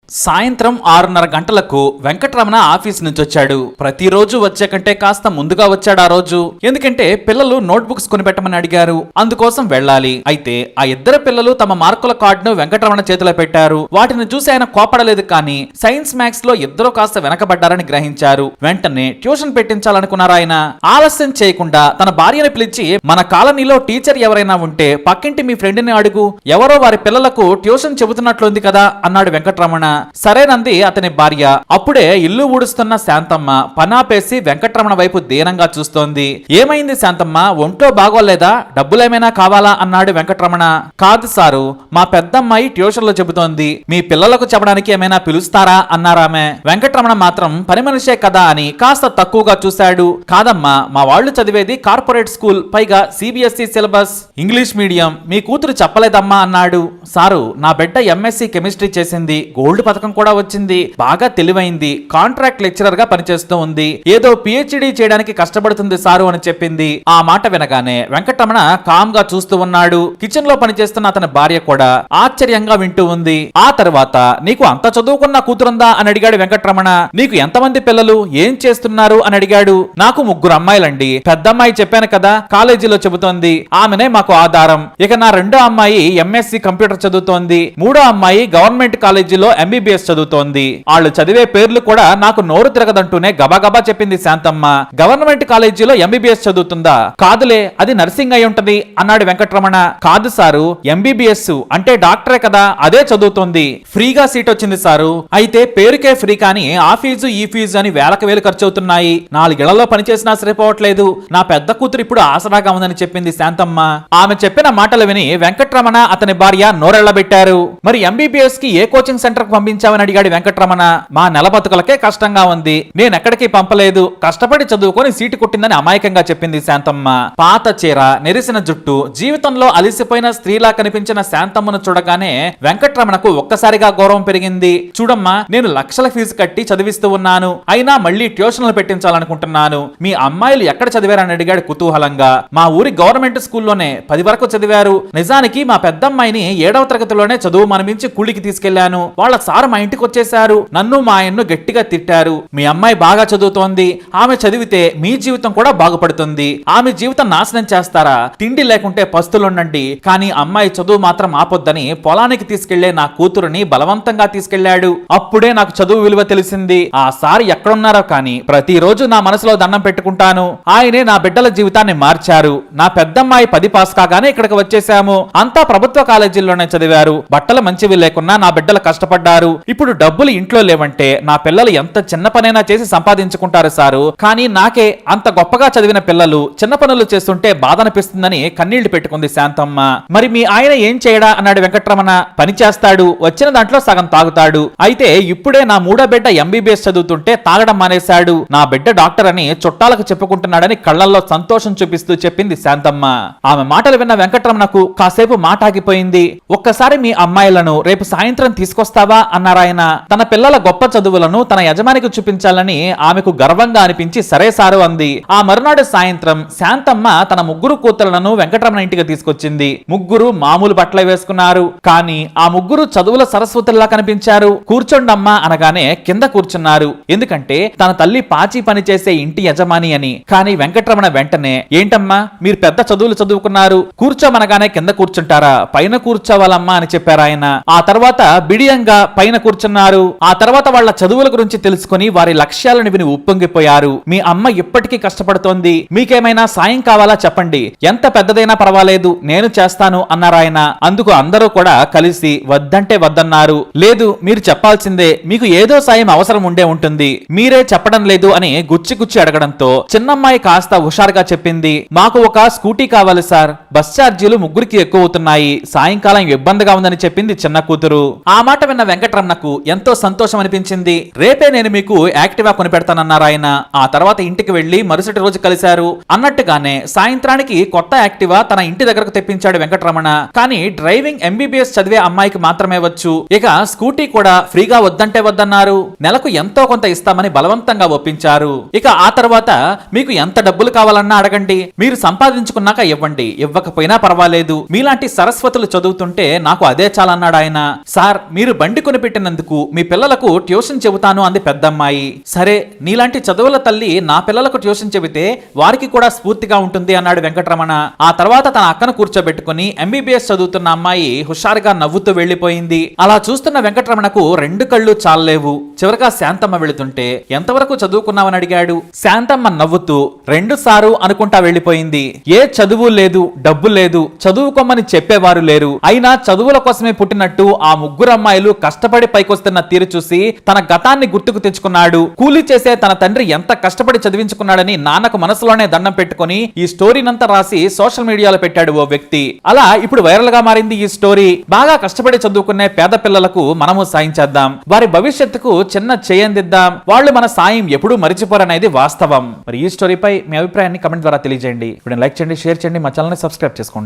సాయంత్రం 6:30 గంటలకు వెంకటరమణ ఆఫీస్ నుంచి వచ్చాడు. ప్రతిరోజు వచ్చే కంటే కాస్త ముందుగా వచ్చాడు ఆ రోజు. ఎందుకంటే పిల్లలు నోట్బుక్స్ కొనిపెట్టమని అడిగారు, అందుకోసం వెళ్ళాలి. అయితే ఆ ఇద్దరు పిల్లలు తమ మార్కుల కార్డును వెంకటరమణ చేతిలో పెట్టారు. వాటిని చూసి ఆయన కోపడలేదు, కానీ సైన్స్ మ్యాథ్స్ లో ఇద్దరు కాస్త వెనకబడ్డారని గ్రహించారు. వెంటనే ట్యూషన్ పెట్టించాలనుకున్నారు ఆయన. ఆలస్యం చేయకుండా తన భార్యను పిలిచి, మన కాలనీలో టీచర్ ఎవరైనా ఉంటే పక్కింటి మీ ఫ్రెండ్ ని అడుగు, ఎవరో వారి పిల్లలకు ట్యూషన్ చెబుతున్నట్లుంది కదా అన్నాడు వెంకటరమణ. సరేనంది అతని భార్య. అప్పుడే ఇల్లు ఊడుస్తున్న శాంతమ్మ పనాపేసి వెంకటరమణ వైపు దీనంగా చూస్తోంది. ఏమైంది శాంతమ్మ, ఒంట్లో బాగోలేదా, డబ్బులేమైనా కావాలా అన్నాడు వెంకటరమణ. కాదు సారు, మా పెద్దమ్మాయి ట్యూషన్ లో చెబుతోంది, మీ పిల్లలకు చెప్పడానికి ఏమైనా పిలుస్తారా అన్నారామె. వెంకటరమణ మాత్రం పని మనిషే కదా అని కాస్త తక్కువగా చూశాడు. కాదమ్మా, మా వాళ్ళు చదివేది కార్పొరేట్ స్కూల్, పైగా సిబిఎస్ఈ సిలబస్, ఇంగ్లీష్ మీడియం, మీ కూతురు చెప్పలేదమ్మా అన్నాడు. సారు, నా బిడ్డ ఎంఎస్సి కెమిస్ట్రీ చేసింది, గోల్డ్ పథకం కూడా వచ్చింది, బాగా తెలివైంది, కాంట్రాక్ట్ లెక్చరర్ గా పనిచేస్తూ ఉంది, ఏదో పిహెచ్డి చేయడానికి కష్టపడుతుంది సారు అని చెప్పింది. ఆ మాట వినగానే వెంకటరమణ కామ్ గా చూస్తూ ఉన్నాడు. కిచెన్ లో పనిచేస్తున్న అతని భార్య కూడా ఆశ్చర్యంగా వింటూ ఉంది. ఆ తర్వాత, నీకు అంత చదువుకున్న కూతురుందా అని అడిగాడు వెంకటరమణ. నీకు ఎంతమంది పిల్లలు, ఏం చేస్తున్నారు అని అడిగాడు. నాకు 3 అమ్మాయిలండి. పెద్దమ్మాయి చెప్పాను కదా, కాలేజీలో చెబుతోంది, ఆమెనే మాకు ఆధారం. ఇక నా రెండో అమ్మాయి ఎంఎస్సి కంప్యూటర్ చదువుతోంది, మూడో అమ్మాయి గవర్నమెంట్ కాలేజీలో ఎంబీబీఎస్ చదువుతోంది. వాళ్ళు చదివే పేర్లు కూడా నాకు నోరు తిరగదంటూనే గబాగబా చెప్పింది శాంతమ్మ. గవర్నమెంట్ కాలేజీలో ఎంబీబీఎస్ చదువుతుందా? కాదులే, అది నర్సింగ్ అయి ఉంటది అన్నాడు వెంకటరమణ. కాదు సారు, ఎంబీబీఎస్ అంటే డాక్టరే కదా, అదే చదువుతోంది, ఫ్రీగా సీట్ వచ్చింది సారు. అయితే పేరుకే ఫ్రీ, కానీ ఆ ఫీజు ఈ ఫీజు అని వేలకు వేలు ఖర్చు అవుతున్నాయి. 4 ఏళ్లలో పనిచేసినా సరిపోవట్లేదు. నా పెద్ద కూతురు ఇప్పుడు ఆసరాగా ఉందని చెప్పింది శాంతమ్మ. ఆమె చెప్పిన మాటలు విని వెంకటరమణ అతని భార్య నోరెళ్లబెట్టారు. మరి ఎంబీబీఎస్ కి ఏ కోచింగ్ సెంటర్ కు పంపించామని అడిగాడు వెంకటరమణ. మా నెల బతుకులకే కష్టంగా ఉంది, నేనెక్కడికి పంపలేదు, కష్టపడి చదువుకొని సీటు కొట్టిందని అమాయకంగా చెప్పింది శాంతమ్మ. పాత చీర, నెరిసిన జుట్టు, జీవితంలో అలిసిపోయిన స్త్రీలా కనిపించిన శాంతమ్మను చూడగానే వెంకటరమణకు ఒక్కసారిగా గౌరవం పెరిగింది. చూడమ్మా, నేను లక్షల ఫీజు కట్టి చదివిస్తూ ఉన్నాను, అయినా మళ్ళీ ట్యూషన్లు పెట్టించాలనుకుంటున్నాను. మీ అమ్మాయిలు ఎక్కడ చదివారని అడిగాడు కుతూహలంగా. మా ఊరి గవర్నమెంట్ స్కూల్లోనే 10 వరకు చదివారు. నిజానికి మా పెద్దమ్మాయిని 7వ తరగతిలోనే చదువు మనమించి కూలికి తీసుకెళ్లాను. వాళ్ళ సార్ మా ఇంటికి వచ్చేశారు, నన్ను మా ఆయన్ను గట్టిగా తిట్టారు. మీ అమ్మాయి బాగా చదువుతోంది, ఆమె చదివితే మీ జీవితం కూడా బాగుపడుతుంది, ఆమె జీవితం నాశనం చేస్తారా, తిండి లేకుంటే పస్తులుండండి, కానీ అమ్మాయి చదువు మాత్రం ఆపొద్దని పొలానికి తీసుకెళ్లే నా కూతురుని బలవంతంగా తీసుకెళ్లాడు. అప్పుడే నాకు చదువు విలువ తెలిసింది. ఆ సార్ ఎక్కడున్నారో కానీ ప్రతిరోజు నా మనసులో దండం పెట్టుకుంటాను. ఆయనే నా బిడ్డల జీవితాన్ని మార్చారు. నా పెద్దమ్మాయి 10 పాస్ కాగానే ఇక్కడికి వచ్చేసాము. అంతా ప్రభుత్వ కాలేజీల్లోనే చదివారు, బట్టలు మంచివి లేకున్నా నా బిడ్డలు కష్టపడ్డారు. ఇప్పుడు డబ్బులు ఇంట్లో లేవంటే నా పిల్లలు ఎంత చిన్న పనైనా చేసి సంపాదించుకుంటారు సారు, కానీ నాకే అంత గొప్పగా చదివిన పిల్లలు చిన్న పనులు చేస్తుంటే బాధ అనిపిస్తుందని కన్నీళ్లు పెట్టుకుంది శాంతమ్మ. మరి మీ ఆయన ఏం చేయడా అన్నాడు వెంకటరమణ. పని చేస్తాడు, వచ్చిన దాంట్లో సగం తాగుతాడు. అయితే ఇప్పుడే నా 3వ బిడ్డ ఎంబీబీఎస్ చదువుతుంటే తాగడం మానేశాడు. నా బిడ్డ డాక్టర్ అని చుట్టాలకు చెప్పుకుంటున్నాడని కళ్లల్లో సంతోషం చూపిస్తూ చెప్పింది శాంతమ్మ. ఆమె మాటలు విన్న వెంకటరమణకు కాసేపు మాట ఆగిపోయింది. ఒక్కసారి మీ అమ్మాయిలను రేపు సాయంత్రం తీసుకొస్తావా అన్నారాయన. తన పిల్లల గొప్ప చదువులను తన యజమానికి చూపించాలని ఆమెకు గర్వంగా అనిపించి సరే సారు అంది. ఆ మరునాడు సాయంత్రం శాంతమ్మ తన 3 కూతుళ్లను వెంకటరమణ ఇంటికి తీసుకొచ్చింది. 3 మామూలు బట్టలు వేసుకున్నారు, కానీ ఆ 3 చదువుల సరస్వతుల్లా కనిపించారు. కూర్చోండమ్మా అనగానే కింద కూర్చున్నారు, ఎందుకంటే తన తల్లి పాచి పని చేసే ఇంటి యజమాని అని. కానీ వెంకటరమణ వెంటనే, ఏంటమ్మా మీరు పెద్ద చదువులు చదువుకున్నారు, కూర్చోమనగానే కింద కూర్చుంటారా, పైన కూర్చోవాలమ్మా అని చెప్పారు ఆయన. ఆ తర్వాత బిడియంగా పైన కూర్చున్నారు. ఆ తర్వాత వాళ్ళ చదువుల గురించి తెలుసుకుని వారి లక్ష్యాలను విని ఉప్పొంగిపోయారు. మీ అమ్మ ఇప్పటికీ కష్టపడుతోంది, మీకేమైనా సాయం కావాలా చెప్పండి, ఎంత పెద్దదైనా పర్వాలేదు నేను చేస్తాను అన్నారాయన. అందుకు అందరూ కూడా కలిసి వద్దంటే వద్దన్నారు. లేదు, మీరు చెప్పాల్సిందే, మీకు ఏదో సాయం అవసరం ఉండే ఉంటుంది, మీరే చెప్పడం లేదు అని గుచ్చి గుచ్చి అడగడంతో చిన్నమ్మాయి కాస్త హుషారుగా చెప్పింది, మాకు ఒక స్కూటీ కావాలి సార్, బస్ ఛార్జీలు 3కి ఎక్కువ అవుతున్నాయి, సాయంకాలం ఇబ్బందిగా ఉందని చెప్పింది చిన్న కూతురు. ఆ మాట విన్న వెంకటరమణకు ఎంతో సంతోషం అనిపించింది. రేపే నేను మీకు యాక్టివా కొనిపెడతానన్నారు ఆయన. ఆ తర్వాత ఇంటికి వెళ్లి మరుసటి రోజు కలిశారు. అన్నట్టుగానే సాయంత్రానికి కొత్త యాక్టివా తన ఇంటి దగ్గరకు తెప్పించాడు వెంకటరమణ. కానీ డ్రైవింగ్ ఎంబీబీఎస్ చదివే అమ్మాయికి మాత్రమే వచ్చు. ఇక స్కూటీ కూడా ఫ్రీగా వద్దంటే వద్దన్నారు. నెలకు ఎంతో కొంత ఇస్తామని బలవంతంగా ఒప్పించారు. ఇక ఆ తర్వాత మీకు ఎంత డబ్బులు కావాలన్నా అడగండి, మీరు సంపాదించుకున్నాక ఇవ్వండి, ఇవ్వకపోయినా పర్వాలేదు, మీలాంటి సరస్వతులు చదువుతుంటే నాకు అదే చాలన్నాడు ఆయన. సార్, మీరు బండి కొని కనిపెట్టినందుకు మీ పిల్లలకు ట్యూషన్ చెబుతాను అంది పెద్దమ్మాయి. సరే, నీలాంటి చదువుల తల్లి నా పిల్లలకు ట్యూషన్ చెబితే వారికి కూడా స్ఫూర్తిగా ఉంటుంది అన్నాడు వెంకటరమణ. ఆ తర్వాత తన అక్కను కూర్చోబెట్టుకుని ఎంబీబీఎస్ చదువుతున్న అమ్మాయి హుషారుగా నవ్వుతూ వెళ్లిపోయింది. అలా చూస్తున్న వెంకటరమణకు రెండు కళ్ళు చాలలేవు. చివరగా శాంతమ్మ వెళుతుంటే ఎంతవరకు చదువుకున్నావని అడిగాడు. శాంతమ్మ నవ్వుతూ 2 సారు అనుకుంటా వెళ్లిపోయింది. ఏ చదువు లేదు, డబ్బు లేదు, చదువుకోమని చెప్పేవారు లేరు. అయినా చదువుల కోసమే పుట్టినట్టు ఆ ముగ్గురు అమ్మాయిలు కష్టపడి పైకొస్తున్న తీరు చూసి తన గతాన్ని గుర్తుకు తెచ్చుకున్నాడు. కూలీ చేసే తన తండ్రి ఎంత కష్టపడి చదివించుకున్నాడని నాన్నకు మనసులోనే దండం పెట్టుకుని ఈ స్టోరీనంతా రాసి సోషల్ మీడియాలో పెట్టాడు ఓ వ్యక్తి. అలా ఇప్పుడు వైరల్ గా మారింది ఈ స్టోరీ. బాగా కష్టపడి చదువుకునే పేద పిల్లలకు మనము సాయం చేద్దాం, వారి భవిష్యత్తుకు చిన్న చేయందిద్దాం. వాళ్ళు మన సాయం ఎప్పుడూ మరిచిపోరనేది వాస్తవం. మరి ఈ స్టోరీపై మీ అభిప్రాయాన్ని కమెంట్ ద్వారా తెలియజేయండి. ఇప్పుడు లైక్ చేయండి, షేర్ చేయండి, మా ఛానల్ ని సబ్స్క్రైబ్ చేసుకోండి.